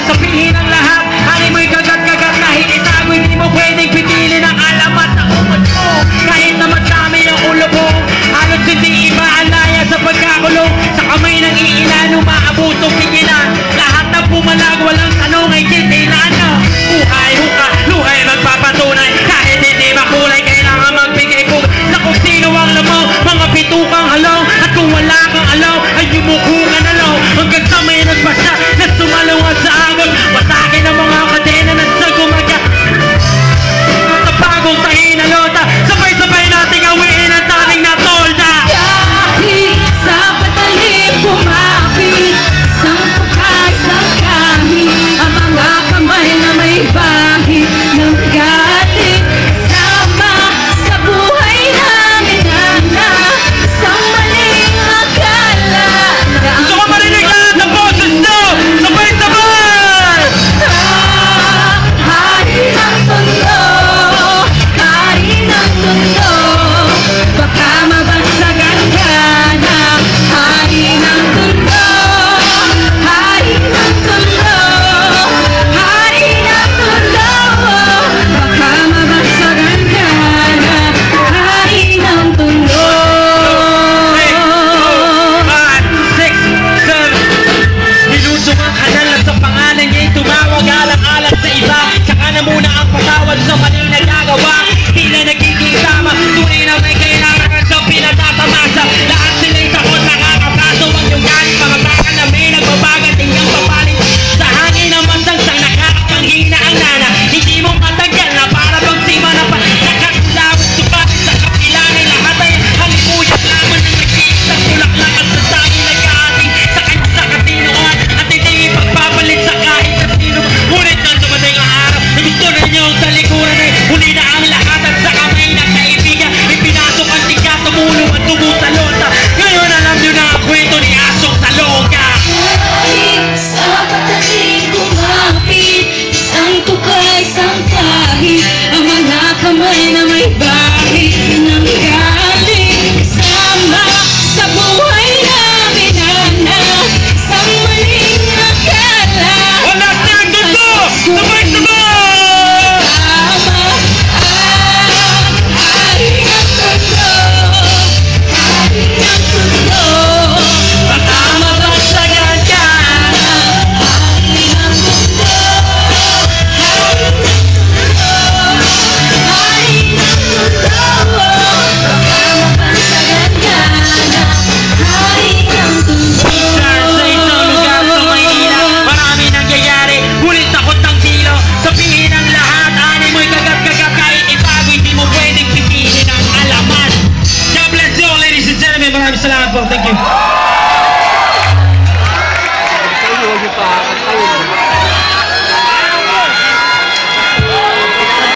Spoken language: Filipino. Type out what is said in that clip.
sabihin ang lahat. Ani mo'y kagat-kagat kahit itago, hindi mo pwedeng pitilin ang alamat na umot mo. Kahit na madami ang ulo mo, halos hindi iba alaya sa pagkakulong. Sa kamay ng iilan, umaabutong pigilan. Lahat na pumalag, walang tanong ay titilaan na. Buhay, huka, luhay magpapatunay. Kahit hindi makulay, kailangan magbigay ko sa kung sino ang lamaw. Mga pitukang halaw, at kung wala kang alaw, ay yumuko ka na law. Hanggang sa may nagbasa na sumalungat sa agos. Matake ng mga kadena na sa gumaga. Sa bagong tahi na lota, sabay-sabay nating awiin ang taning na tolda. Kahit sa patalim kumapit, isang pukay sa kahit, ang mga kamay na may bahid ng galit. Sama sa buhay namin na isang maling akala. Gusto ko marinig lahat ng boses nyo! Sabay-sabay! Hari ng mundo, hari ng mundo, baka mabagsagan ka na. Hari ng mundo, hari ng mundo, hari ng mundo, baka mabagsagan ka na. Hari ng mundo. 3, 2, 1, 6, 7. Nilusong ang kanal at sa pangalan niya'y tumawag alang-alang sa iba. Saka na muna ang patawad sa maling nagagawa. Di na nagiging tama, tunay na may kailangan at sa pinatatamasa. Lahat sila'y takot nakakapraso. Ang yung galing mga baka na may nagbabagal, tinggang papalit sa hangin ng masangsang nakakapanghina ang nana. Hindi mo matagal na para bang sima na pa nakakulawit sukat sa kapilangin. Lahat ay halimuyan lamang ng nag-iisang bulaklak at sasabi nag-aating sa kanya sa katinoan at hindi ipagpapalit sa kahit na sino. Ngunit nang dumating ang araw na gusto ninyong talikuran ay huli na ang lahat at sa kamay ng kaibigan ipinasok ang tiga, tumulong at tubo sa lota. Ngayon alam nyo na ang kwento ni Asong Salonga. Kahit sa patalim kumapit, isang tukay, isang kahit, ang mga kamay na may bahid ng galing. Sama sa buhay namin na isang maling akala. Wala siyang gusto! Sabay-sabay! Tama ang hari ng mundo, hari ng mundo, Baka mabagsagan ka. hari ng mundo, hari ng mundo, hari ng mundo, baka mabagsagan ka na. Hari ng mundo. Sa isang lugar sa Maynila, marami nangyayari, ngunit takot ng dilo. Sabihin ang lahat, ani mo'y kagat-kagat kahit itago, hindi mo pwedeng pipihin ang alaman. God bless you all, ladies and gentlemen. Maraming salamat po. Thank you.